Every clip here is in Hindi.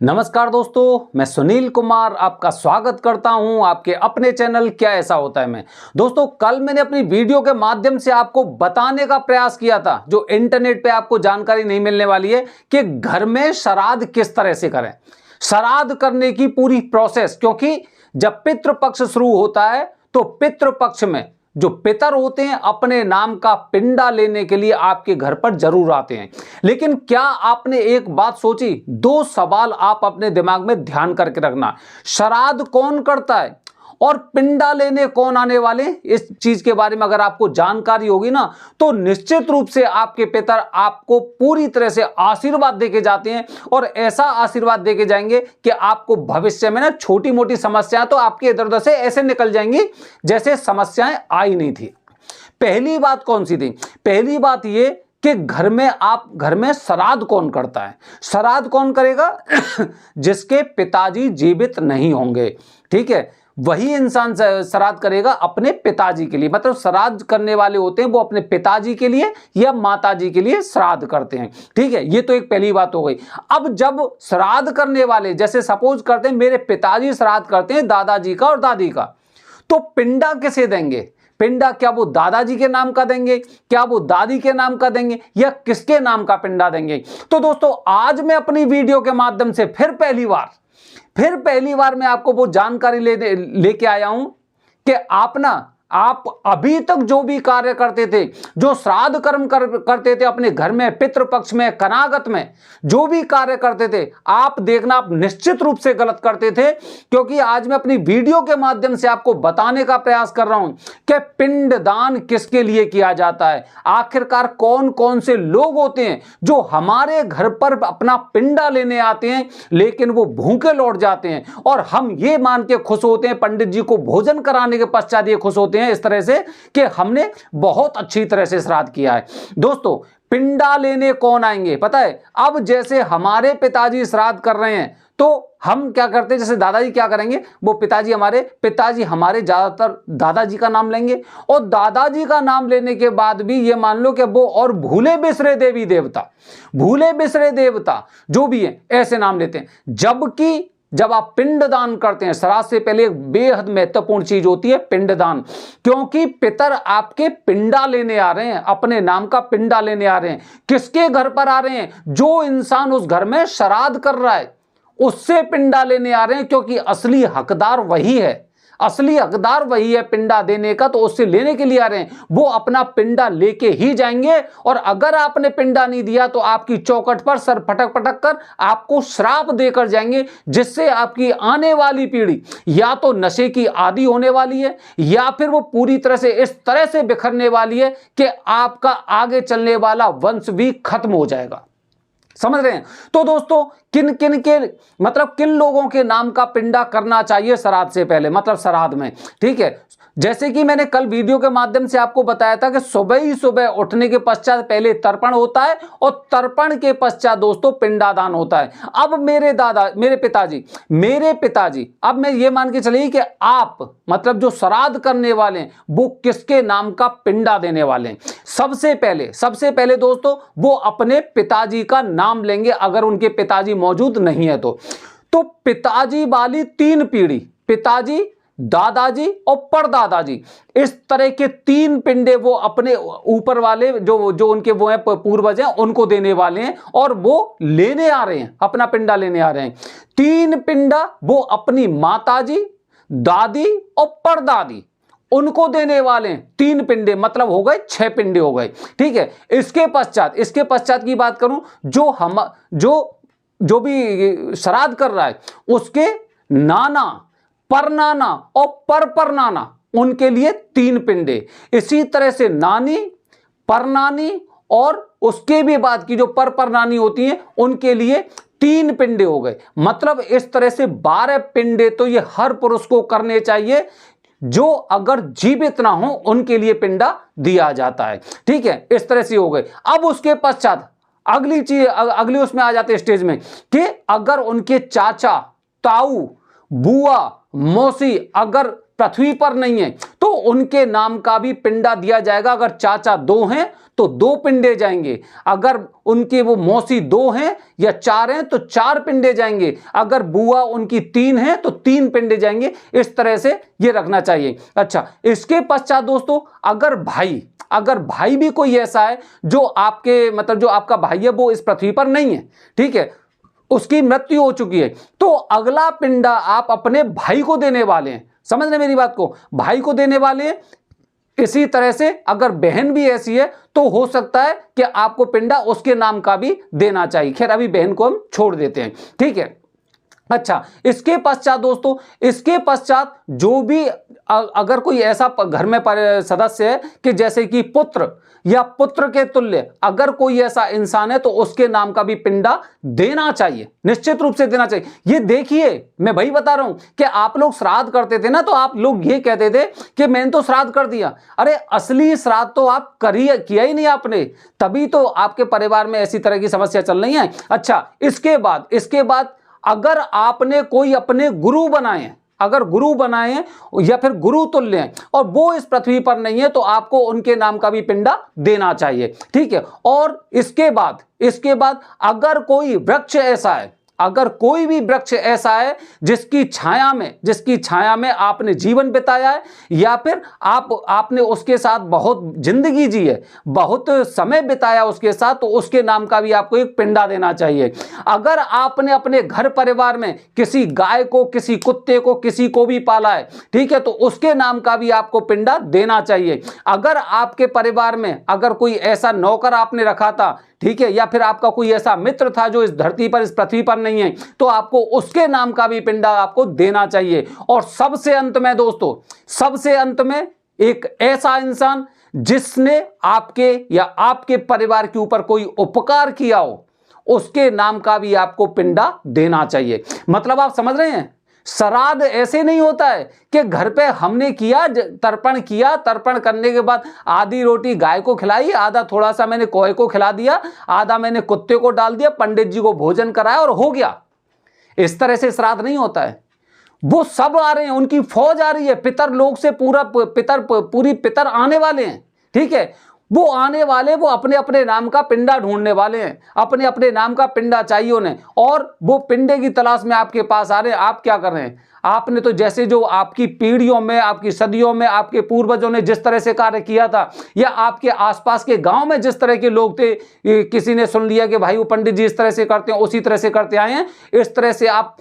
नमस्कार दोस्तों, मैं सुनील कुमार आपका स्वागत करता हूं आपके अपने चैनल क्या ऐसा होता है में। दोस्तों, कल मैंने अपनी वीडियो के माध्यम से आपको बताने का प्रयास किया था, जो इंटरनेट पे आपको जानकारी नहीं मिलने वाली है, कि घर में श्राद्ध किस तरह से करें, श्राद्ध करने की पूरी प्रोसेस। क्योंकि जब पितृपक्ष शुरू होता है तो पितृपक्ष में जो पितर होते हैं अपने नाम का पिंडा लेने के लिए आपके घर पर जरूर आते हैं। लेकिन क्या आपने एक बात सोची? दो सवाल आप अपने दिमाग में ध्यान करके रखना। श्राद्ध कौन करता है और पिंडा लेने कौन आने वाले? इस चीज के बारे में अगर आपको जानकारी होगी ना, तो निश्चित रूप से आपके पितर आपको पूरी तरह से आशीर्वाद देके जाते हैं, और ऐसा आशीर्वाद देके जाएंगे कि आपको भविष्य में ना छोटी मोटी समस्याएं तो आपके इधर उधर से ऐसे निकल जाएंगी जैसे समस्याएं आई नहीं थी। पहली बात कौन सी थी? पहली बात ये कि घर में श्राद्ध कौन करता है? श्राद्ध कौन करेगा? जिसके पिताजी जीवित नहीं होंगे, ठीक है, वही इंसान श्राद्ध करेगा अपने पिताजी के लिए। मतलब श्राद्ध करने वाले होते हैं वो अपने पिताजी के लिए या माताजी के लिए श्राद्ध करते हैं, ठीक है। ये तो एक पहली बात हो गई। अब जब श्राद्ध करने वाले, जैसे सपोज करते हैं मेरे पिताजी श्राद्ध करते हैं दादाजी का और दादी का, तो पिंडा किसे देंगे? पिंडा क्या वो दादाजी के नाम का देंगे, क्या वो दादी के नाम का देंगे, या किसके नाम का पिंडा देंगे? तो दोस्तों, आज मैं अपनी वीडियो के माध्यम से फिर पहली बार मैं आपको वो जानकारी लेके आया हूं कि आप अभी तक जो भी कार्य करते थे, जो श्राद्ध कर्म करते थे अपने घर में, पितृपक्ष में, कनागत में जो भी कार्य करते थे, आप देखना आप निश्चित रूप से गलत करते थे। क्योंकि आज मैं अपनी वीडियो के माध्यम से आपको बताने का प्रयास कर रहा हूं कि पिंडदान किसके लिए किया जाता है। आखिरकार कौन कौन से लोग होते हैं जो हमारे घर पर अपना पिंडा लेने आते हैं लेकिन वो भूखे लौट जाते हैं, और हम ये मान के खुश होते हैं, पंडित जी को भोजन कराने के पश्चात ये खुश होते हैं इस तरह से कि हमने बहुत अच्छी तरह से श्राद्ध किया है। दोस्तों, पिंडा लेने कौन आएंगे पता है? अब जैसे हमारे पिताजी श्राद्ध कर रहे हैं तो हम क्या करते हैं, जैसे दादाजी क्या करेंगे, वो पिताजी हमारे ज्यादातर दादाजी का नाम लेंगे, और दादाजी का नाम लेने के बाद भी ये मान लो कि वो और भूले बिसरे देवता जो भी है ऐसे नाम लेते हैं। जबकि जब आप पिंडदान करते हैं, श्राद्ध से पहले एक बेहद महत्वपूर्ण चीज होती है पिंडदान। क्योंकि पितर आपके पिंडा लेने आ रहे हैं, अपने नाम का पिंडा लेने आ रहे हैं। किसके घर पर आ रहे हैं? जो इंसान उस घर में श्राद्ध कर रहा है उससे पिंडा लेने आ रहे हैं, क्योंकि असली हकदार वही है पिंडा देने का, तो उससे लेने के लिए आ रहे हैं। वो अपना पिंडा लेके ही जाएंगे, और अगर आपने पिंडा नहीं दिया तो आपकी चौखट पर सर पटक पटक कर आपको श्राप देकर जाएंगे, जिससे आपकी आने वाली पीढ़ी या तो नशे की आदी होने वाली है, या फिर वो पूरी तरह से इस तरह से बिखरने वाली है कि आपका आगे चलने वाला वंश भी खत्म हो जाएगा। समझ रहे हैं? तो दोस्तों, किन लोगों के नाम का पिंडा करना चाहिए श्राद्ध से पहले, मतलब श्राद्ध में, ठीक है। जैसे कि मैंने कल वीडियो के माध्यम से आपको बताया था कि सुबह उठने के पश्चात पहले तर्पण होता है, और तर्पण के पश्चात दोस्तों पिंडादान होता है। अब मेरे पिताजी अब मैं ये मान के चलिए कि आप, मतलब जो श्राद्ध करने वाले हैं, वो किसके नाम का पिंडा देने वाले हैं। सबसे पहले दोस्तों वो अपने पिताजी का नाम लेंगे, अगर उनके पिताजी मौजूद नहीं है तो पिताजी वाली 3 पीढ़ी, पिताजी, दादाजी और परदादाजी, इस तरह के 3 पिंडे वो अपने ऊपर वाले जो उनके वो हैं पूर्वज हैं उनको देने वाले हैं, और वो लेने आ रहे हैं, अपना पिंडा लेने आ रहे हैं। 3 पिंडा वो अपनी माताजी, दादी और परदादी उनको देने वाले हैं। 3 पिंडे मतलब हो गए 6 पिंडे हो गए, ठीक है। इसके पश्चात की बात करूं, जो भी श्राद्ध कर रहा है उसके नाना, परनाना और परनाना, उनके लिए 3 पिंडे। इसी तरह से नानी, परनानी और उसके भी बाद की जो परनानी होती हैं उनके लिए 3 पिंडे हो गए। मतलब इस तरह से 12 पिंडे तो ये हर पुरुष को करने चाहिए, जो अगर जीवित ना हो उनके लिए पिंडा दिया जाता है, ठीक है। इस तरह से हो गए। अब उसके पश्चात अगली उसमें आ जाते स्टेज में कि अगर उनके चाचा, ताऊ, बुआ, मौसी अगर पृथ्वी पर नहीं है तो उनके नाम का भी पिंडा दिया जाएगा। अगर चाचा 2 हैं तो 2 पिंडे जाएंगे, अगर उनके वो मौसी 2 हैं या 4 हैं तो 4 पिंडे जाएंगे, अगर बुआ उनकी 3 हैं तो 3 पिंडे जाएंगे। इस तरह से ये रखना चाहिए। अच्छा, इसके पश्चात दोस्तों अगर भाई भी कोई ऐसा है जो आपके मतलब जो आपका भाई है वो इस पृथ्वी पर नहीं है, ठीक है, उसकी मृत्यु हो चुकी है, तो अगला पिंडा आप अपने भाई को देने वाले हैं। समझ रहे मेरी बात को, भाई को देने वाले हैं। इसी तरह से अगर बहन भी ऐसी है तो हो सकता है कि आपको पिंडा उसके नाम का भी देना चाहिए। खैर अभी बहन को हम छोड़ देते हैं, ठीक है। अच्छा, इसके पश्चात दोस्तों, इसके पश्चात जो भी अगर कोई ऐसा घर में सदस्य है कि जैसे कि पुत्र या पुत्र के तुल्य अगर कोई ऐसा इंसान है तो उसके नाम का भी पिंडा देना चाहिए, निश्चित रूप से देना चाहिए। ये देखिए मैं वही बता रहा हूं कि आप लोग श्राद्ध करते थे ना तो आप लोग ये कहते थे कि मैंने तो श्राद्ध कर दिया। अरे असली श्राद्ध तो आप किया ही नहीं आपने, तभी तो आपके परिवार में ऐसी तरह की समस्या चल रही है। अच्छा, इसके बाद अगर आपने कोई अपने गुरु बनाए, अगर गुरु बनाए या फिर गुरु तुल्य हैं और वो इस पृथ्वी पर नहीं है तो आपको उनके नाम का भी पिंडा देना चाहिए, ठीक है। और इसके बाद अगर कोई वृक्ष ऐसा है, अगर कोई भी वृक्ष ऐसा है जिसकी छाया में आपने जीवन बिताया है या फिर आपने उसके साथ बहुत जिंदगी जी है, बहुत समय बिताया उसके साथ, तो उसके नाम का भी आपको एक पिंडा देना चाहिए। अगर आपने अपने घर परिवार में किसी गाय को, किसी कुत्ते को, किसी को भी पाला है, ठीक है, तो उसके नाम का भी आपको पिंडा देना चाहिए। अगर आपके परिवार में अगर कोई ऐसा नौकर आपने रखा था, ठीक है, या फिर आपका कोई ऐसा मित्र था जो इस धरती पर, इस पृथ्वी पर नहीं है, तो आपको उसके नाम का भी पिंडा आपको देना चाहिए। और सबसे अंत में दोस्तों, सबसे अंत में एक ऐसा इंसान जिसने आपके या आपके परिवार के ऊपर कोई उपकार किया हो, उसके नाम का भी आपको पिंडा देना चाहिए। मतलब आप समझ रहे हैं, श्राद्ध ऐसे नहीं होता है कि घर पे हमने किया, तर्पण करने के बाद आधी रोटी गाय को खिलाई, आधा थोड़ा सा मैंने कौए को खिला दिया, आधा मैंने कुत्ते को डाल दिया, पंडित जी को भोजन कराया और हो गया। इस तरह से श्राद्ध नहीं होता है। वो सब आ रहे हैं, उनकी फौज आ रही है, पितर लोग से पूरी पितर आने वाले हैं, ठीक है। वो आने वाले, वो अपने अपने नाम का पिंडा ढूंढने वाले हैं, अपने अपने नाम का पिंडा चाहिए उन्हें, और वो पिंडे की तलाश में आपके पास आ रहे हैं। आप क्या कर रहे हैं? आपने तो जैसे जो आपकी पीढ़ियों में, आपकी सदियों में आपके पूर्वजों ने जिस तरह से कार्य किया था, या आपके आसपास के गांव में जिस तरह के लोग थे, किसी ने सुन लिया कि भाई वो पंडित जी इस तरह से करते हैं, उसी तरह से करते आए हैं, इस तरह से आप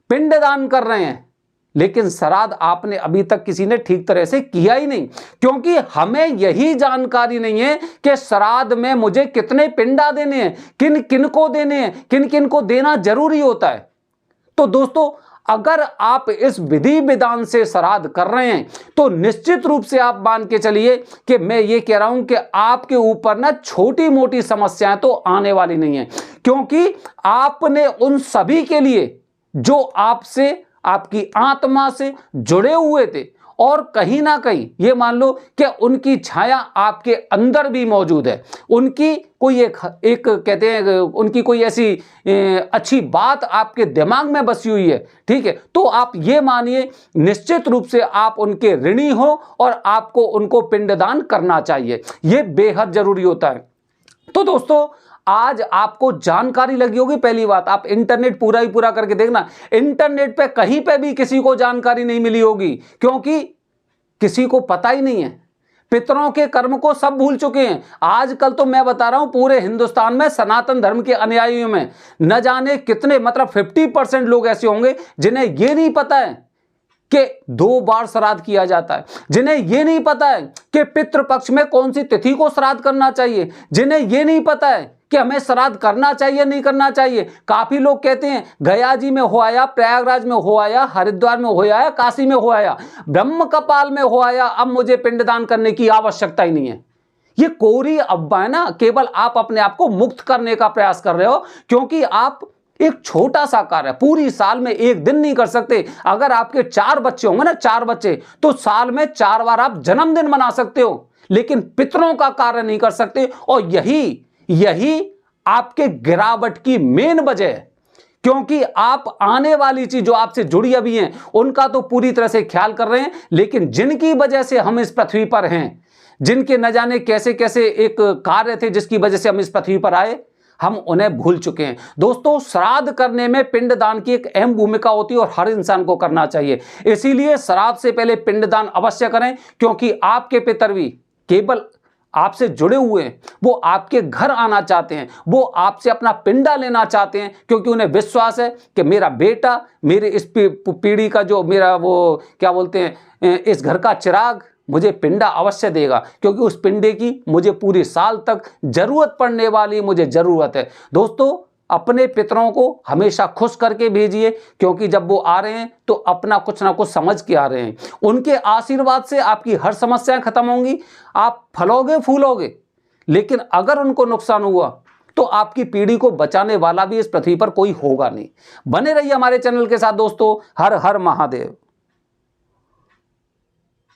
पिंडदान कर रहे हैं। लेकिन श्राद्ध आपने अभी तक किसी ने ठीक तरह से किया ही नहीं, क्योंकि हमें यही जानकारी नहीं है कि श्राद्ध में मुझे कितने पिंडा देने हैं, किन किन को देने हैं, किन किन को देना जरूरी होता है। तो दोस्तों, अगर आप इस विधि विधान से श्राद्ध कर रहे हैं तो निश्चित रूप से आप मान के चलिए कि मैं ये कह रहा हूं कि आपके ऊपर ना छोटी मोटी समस्याएं तो आने वाली नहीं है, क्योंकि आपने उन सभी के लिए जो आपसे, आपकी आत्मा से जुड़े हुए थे, और कहीं ना कहीं ये मान लो कि उनकी छाया आपके अंदर भी मौजूद है, उनकी कोई एक कहते हैं, उनकी कोई ऐसी अच्छी बात आपके दिमाग में बसी हुई है, ठीक है, तो आप ये मानिए निश्चित रूप से आप उनके ऋणी हो और आपको उनको पिंडदान करना चाहिए। ये बेहद जरूरी होता है। तो दोस्तों, आज आपको जानकारी लगी होगी। पहली बात, आप इंटरनेट पूरा ही पूरा करके देखना, इंटरनेट पे कहीं पे भी किसी को जानकारी नहीं मिली होगी, क्योंकि किसी को पता ही नहीं है। पितरों के कर्म को सब भूल चुके हैं। आजकल तो मैं बता रहा हूं पूरे हिंदुस्तान में सनातन धर्म के अनुयायियों में न जाने कितने, मतलब 50% लोग ऐसे होंगे जिन्हें यह नहीं पता है कि 2 बार श्राद्ध किया जाता है, जिन्हें यह नहीं पता है कि पितृपक्ष में कौन सी तिथि को श्राद्ध करना चाहिए, जिन्हें यह नहीं पता है कि हमें श्राद्ध करना चाहिए नहीं करना चाहिए। काफी लोग कहते हैं गया जी में हो आया, प्रयागराज में हो आया, हरिद्वार में हो आया, काशी में हो आया, ब्रह्म कपाल में हो आया, अब मुझे पिंडदान करने की आवश्यकता ही नहीं है। ये कोरी अफवाह है ना, केवल आप अपने आप को मुक्त करने का प्रयास कर रहे हो, क्योंकि आप एक छोटा सा कार्य पूरी साल में एक दिन नहीं कर सकते। अगर आपके 4 बच्चे होंगे ना, 4 बच्चे, तो साल में 4 बार आप जन्मदिन मना सकते हो, लेकिन पितरों का कार्य नहीं कर सकते। और यही आपके गिरावट की मेन वजह है, क्योंकि आप आने वाली चीज जो आपसे जुड़ी अभी हैं उनका तो पूरी तरह से ख्याल कर रहे हैं, लेकिन जिनकी वजह से हम इस पृथ्वी पर हैं, जिनके न जाने कैसे कैसे एक कार्य थे जिसकी वजह से हम इस पृथ्वी पर आए, हम उन्हें भूल चुके हैं। दोस्तों, श्राद्ध करने में पिंडदान की एक अहम भूमिका होती है और हर इंसान को करना चाहिए। इसीलिए श्राद्ध से पहले पिंडदान अवश्य करें, क्योंकि आपके पितर भी केवल आपसे जुड़े हुए हैं, वो आपके घर आना चाहते हैं, वो आपसे अपना पिंडा लेना चाहते हैं, क्योंकि उन्हें विश्वास है कि मेरा बेटा मेरे इस पीढ़ी का जो मेरा वो क्या बोलते हैं इस घर का चिराग मुझे पिंडा अवश्य देगा, क्योंकि उस पिंडे की मुझे पूरी साल तक जरूरत पड़ने वाली मुझे जरूरत है। दोस्तों, अपने पितरों को हमेशा खुश करके भेजिए, क्योंकि जब वो आ रहे हैं तो अपना कुछ ना कुछ समझ के आ रहे हैं। उनके आशीर्वाद से आपकी हर समस्याएं खत्म होंगी, आप फलोगे फूलोगे। लेकिन अगर उनको नुकसान हुआ तो आपकी पीढ़ी को बचाने वाला भी इस पृथ्वी पर कोई होगा नहीं। बने रहिए हमारे चैनल के साथ दोस्तों। हर हर महादेव।